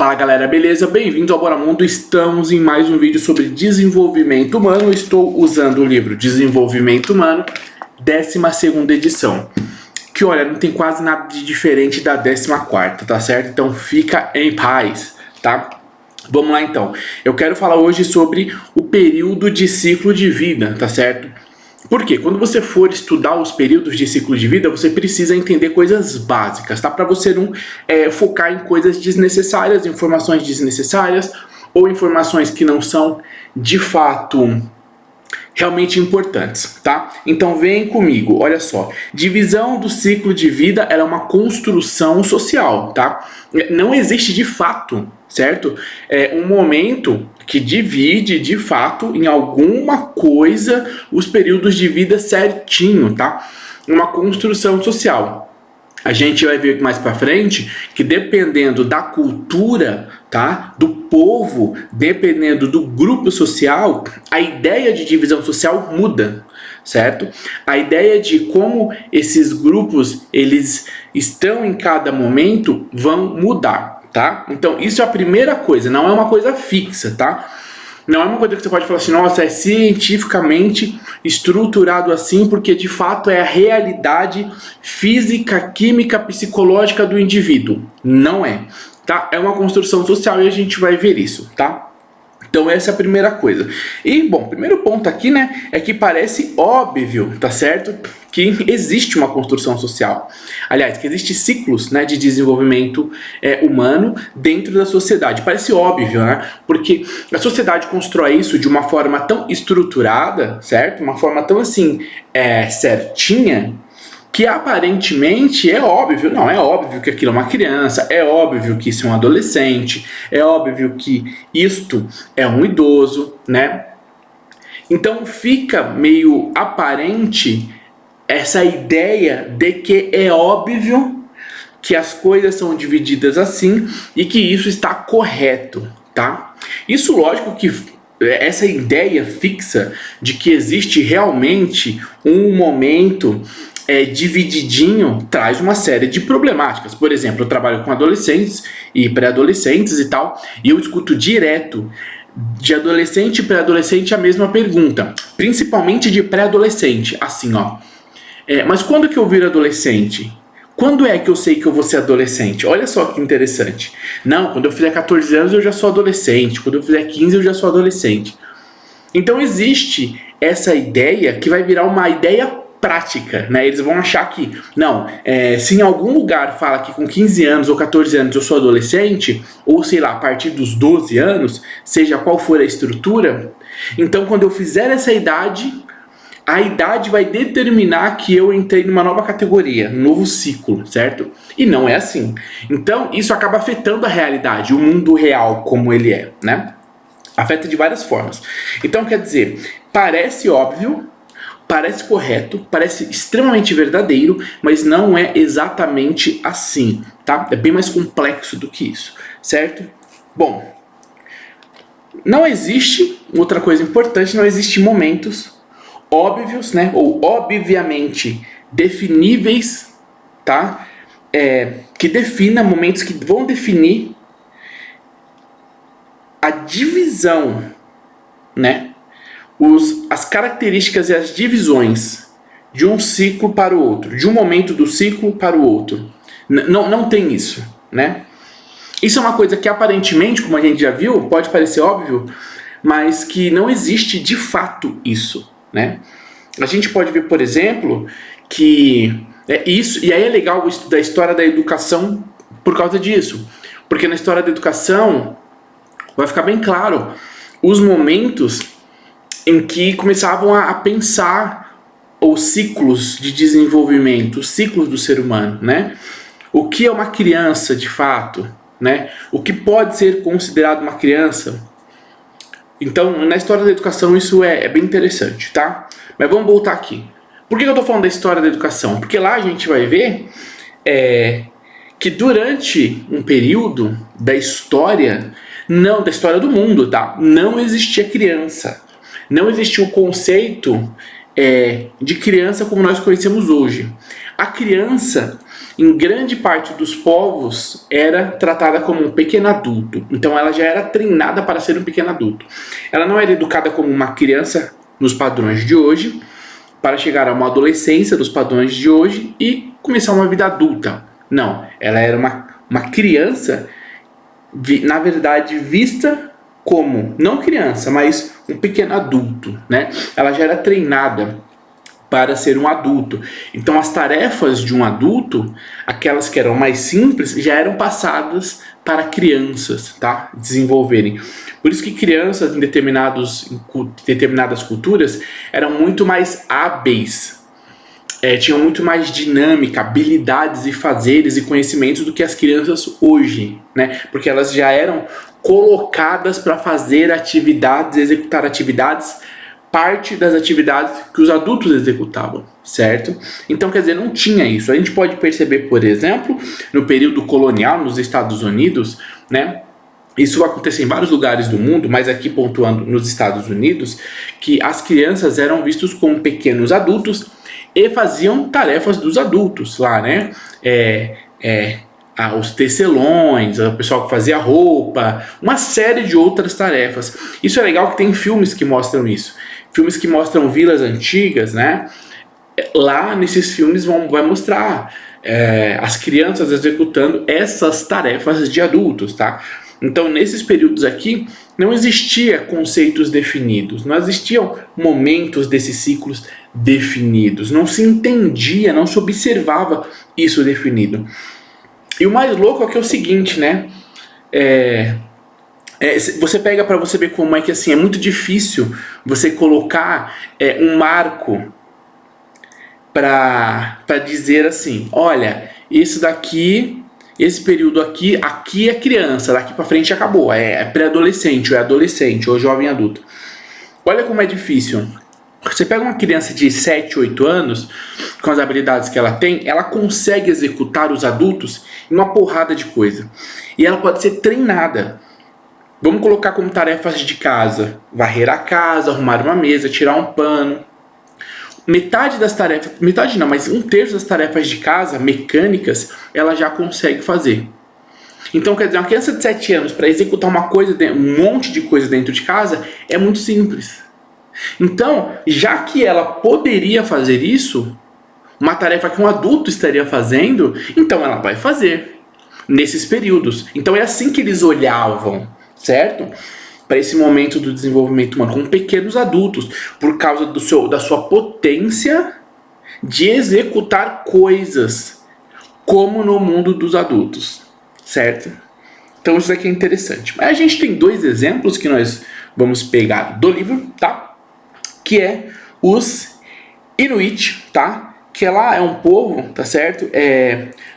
Fala galera, beleza? Bem-vindos ao Bora Mundo. Estamos em mais um vídeo sobre desenvolvimento humano. Estou usando o livro Desenvolvimento Humano, 12ª edição. Que olha, não tem quase nada de diferente da 14ª, tá certo? Então fica em paz, tá? Vamos lá então. Eu quero falar hoje sobre o período de ciclo de vida, tá certo? Porque quando você for estudar os períodos de ciclo de vida, você precisa entender coisas básicas, tá? Para você não focar em coisas desnecessárias, informações desnecessárias ou informações que não são de fato realmente importantes, tá? Então vem comigo, olha só. Divisão do ciclo de vida ela é uma construção social, tá? Não existe de fato, certo? É um momento que divide de fato em alguma coisa os períodos de vida certinho, tá? Uma construção social. A gente vai ver mais pra frente que dependendo da cultura, tá? Do povo, dependendo do grupo social, a ideia de divisão social muda, certo? A ideia de como esses grupos eles estão em cada momento vão mudar, tá? Então isso é a primeira coisa, não é uma coisa fixa, tá? Não é uma coisa que você pode falar assim, nossa, é cientificamente estruturado assim, porque de fato é a realidade física, química, psicológica do indivíduo. Não é, tá? É uma construção social e a gente vai ver isso, tá? Então essa é a primeira coisa. E, bom, primeiro ponto aqui, né, é que parece óbvio, tá certo? Que existe uma construção social. Aliás, que existe ciclos, né, de desenvolvimento humano dentro da sociedade. Parece óbvio, né? Porque a sociedade constrói isso de uma forma tão estruturada, certo? Uma forma tão assim, certinha, que aparentemente é óbvio, não, é óbvio que aquilo é uma criança, é óbvio que isso é um adolescente, é óbvio que isto é um idoso, né? Então fica meio aparente essa ideia de que é óbvio que as coisas são divididas assim e que isso está correto, tá? Isso lógico que essa ideia fixa de que existe realmente um momento divididinho traz uma série de problemáticas. Por exemplo, eu trabalho com adolescentes e pré-adolescentes e tal, e eu escuto direto de adolescente e pré-adolescente a mesma pergunta, principalmente de pré-adolescente, assim ó, mas quando que eu viro adolescente? Quando é que eu sei que eu vou ser adolescente? Olha só que interessante. Não, quando eu fizer 14 anos eu já sou adolescente, quando eu fizer 15 eu já sou adolescente. Então existe essa ideia que vai virar uma ideia prática, né? Eles vão achar que, não, se em algum lugar fala que com 15 anos ou 14 anos eu sou adolescente, ou sei lá, a partir dos 12 anos, seja qual for a estrutura, então quando eu fizer essa idade, a idade vai determinar que eu entrei numa nova categoria, um novo ciclo, certo? E não é assim. Então isso acaba afetando a realidade, o mundo real como ele é, né? Afeta de várias formas. Então quer dizer, parece óbvio, parece correto, parece extremamente verdadeiro, mas não é exatamente assim, tá? É bem mais complexo do que isso, certo? Bom, não existe, outra coisa importante, não existe momentos óbvios, né? Ou obviamente definíveis, tá? Que defina momentos que vão definir a divisão, né? As características e as divisões de um ciclo para o outro, de um momento do ciclo para o outro. Não tem isso, né? Isso é uma coisa que aparentemente, como a gente já viu, pode parecer óbvio, mas que não existe de fato isso, né? A gente pode ver, por exemplo, que isso, e aí é legal estudar a história da educação por causa disso, porque na história da educação vai ficar bem claro os momentos em que começavam a pensar os ciclos de desenvolvimento, os ciclos do ser humano, né? O que é uma criança de fato, né? O que pode ser considerado uma criança. Então, na história da educação isso é bem interessante, tá? Mas vamos voltar aqui. Por que eu tô falando da história da educação? Porque lá a gente vai ver que durante um período da história, não da história do mundo, tá? Não existia criança. Não existia o conceito de criança como nós conhecemos hoje. A criança em grande parte dos povos, era tratada como um pequeno adulto. Então ela já era treinada para ser um pequeno adulto. Ela não era educada como uma criança nos padrões de hoje, para chegar a uma adolescência dos padrões de hoje e começar uma vida adulta. Não, ela era uma criança, na verdade, vista como, não criança, mas um pequeno adulto, né? Ela já era treinada para ser um adulto. Então as tarefas de um adulto, aquelas que eram mais simples, já eram passadas para crianças, tá? Desenvolverem. Por isso que crianças em determinadas culturas eram muito mais hábeis, tinham muito mais dinâmica, habilidades e fazeres e conhecimentos do que as crianças hoje, né? Porque elas já eram colocadas para fazer atividades, executar atividades, parte das atividades que os adultos executavam, certo? Então, quer dizer, não tinha isso. A gente pode perceber, por exemplo, no período colonial nos Estados Unidos, né? Isso vai acontecer em vários lugares do mundo, mas aqui pontuando nos Estados Unidos, que as crianças eram vistas como pequenos adultos e faziam tarefas dos adultos lá, né? Os tecelões, o pessoal que fazia roupa, uma série de outras tarefas. Isso é legal que tem filmes que mostram isso. Filmes que mostram vilas antigas, né? Lá nesses filmes vai mostrar as crianças executando essas tarefas de adultos, tá? Então, nesses períodos aqui, não existia conceitos definidos, não existiam momentos desses ciclos definidos, não se entendia, não se observava isso definido. E o mais louco é que é o seguinte, né? Você pega para você ver como é que assim, é muito difícil você colocar um marco para dizer assim, olha, isso daqui, esse período aqui é criança, daqui para frente acabou, é pré-adolescente, ou é adolescente, ou jovem adulto. Olha como é difícil. Você pega uma criança de 7, 8 anos, com as habilidades que ela tem, ela consegue executar os adultos em uma porrada de coisa. E ela pode ser treinada. Vamos colocar como tarefas de casa: varrer a casa, arrumar uma mesa, tirar um pano. Metade das tarefas, metade não, mas 1/3 das tarefas de casa, mecânicas, ela já consegue fazer. Então, quer dizer, uma criança de 7 anos para executar um monte de coisa dentro de casa é muito simples. Então, já que ela poderia fazer isso, uma tarefa que um adulto estaria fazendo, então ela vai fazer nesses períodos. Então é assim que eles olhavam, certo? Para esse momento do desenvolvimento humano, como pequenos adultos, por causa da sua potência de executar coisas, como no mundo dos adultos, certo? Então isso aqui é interessante. Mas a gente tem 2 exemplos que nós vamos pegar do livro, tá? Que é os Inuit, tá? Que lá é um povo, tá certo?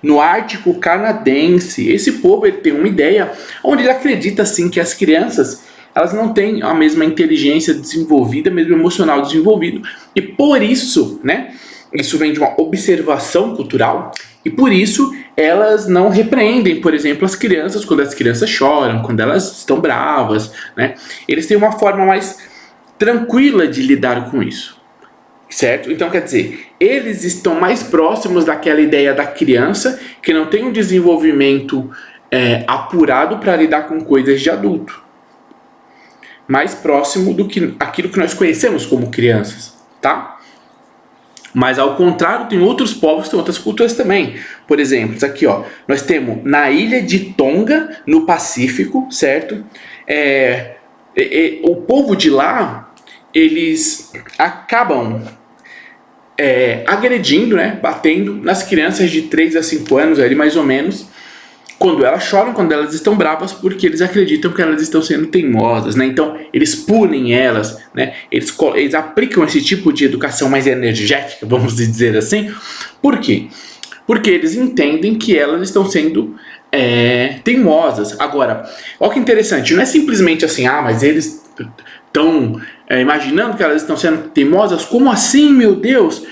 No Ártico canadense. Esse povo ele tem uma ideia onde ele acredita assim que as crianças elas não têm a mesma inteligência desenvolvida, mesmo emocional desenvolvido, e por isso, né? Isso vem de uma observação cultural, e por isso elas não repreendem, por exemplo, as crianças quando as crianças choram, quando elas estão bravas, né? Eles têm uma forma mais tranquila de lidar com isso, certo? Então, quer dizer, eles estão mais próximos daquela ideia da criança que não tem um desenvolvimento apurado para lidar com coisas de adulto. Mais próximo do que aquilo que nós conhecemos como crianças, tá? Mas ao contrário, tem outros povos, tem outras culturas também. Por exemplo, isso aqui, ó, nós temos na ilha de Tonga, no Pacífico, certo? O povo de lá, eles acabam agredindo, né, batendo nas crianças de 3 a 5 anos, ali mais ou menos, quando elas choram, quando elas estão bravas, porque eles acreditam que elas estão sendo teimosas, né? Então eles punem elas, né? Eles aplicam esse tipo de educação mais energética, vamos dizer assim. Por quê? Porque eles entendem que elas estão sendo teimosas. Agora, olha que interessante, não é simplesmente assim, mas eles estão imaginando que elas estão sendo teimosas? Como assim, meu Deus?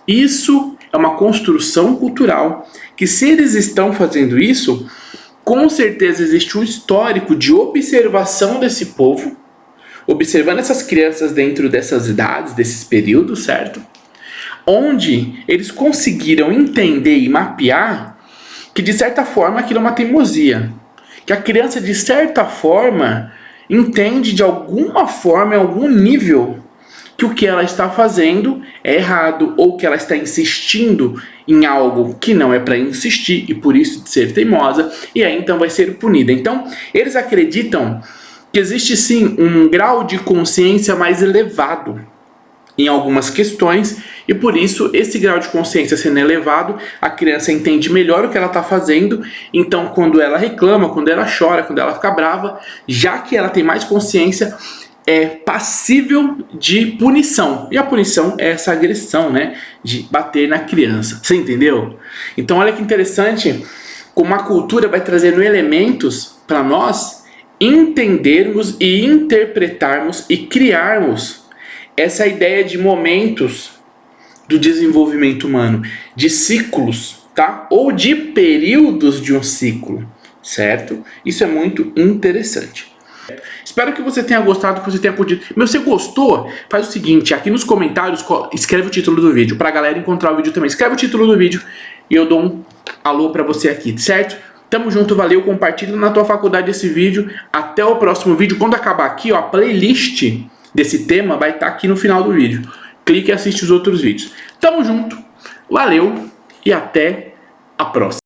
Isso é uma construção cultural que, se eles estão fazendo isso, com certeza existe um histórico de observação desse povo, observando essas crianças dentro dessas idades, desses períodos, certo? Onde eles conseguiram entender e mapear que de certa forma aquilo é uma teimosia. Que a criança de certa forma entende de alguma forma, em algum nível, que o que ela está fazendo é errado, ou que ela está insistindo em algo que não é para insistir, e por isso de ser teimosa, e aí então vai ser punida. Então, eles acreditam que existe sim um grau de consciência mais elevado em algumas questões, e por isso esse grau de consciência sendo elevado, a criança entende melhor o que ela está fazendo. Então quando ela reclama, quando ela chora, quando ela fica brava, já que ela tem mais consciência, é passível de punição. E a punição é essa agressão, né, de bater na criança. Você entendeu? Então olha que interessante como a cultura vai trazendo elementos para nós entendermos e interpretarmos e criarmos essa ideia de momentos do desenvolvimento humano, de ciclos, tá? Ou de períodos de um ciclo, certo? Isso é muito interessante. Espero que você tenha gostado, que você tenha podido... Mas se você gostou, faz o seguinte, aqui nos comentários, escreve o título do vídeo, pra galera encontrar o vídeo também. Escreve o título do vídeo e eu dou um alô pra você aqui, certo? Tamo junto, valeu, compartilha na tua faculdade esse vídeo. Até o próximo vídeo. Quando acabar aqui, ó, a playlist desse tema vai estar aqui no final do vídeo. Clique e assiste os outros vídeos. Tamo junto, valeu e até a próxima.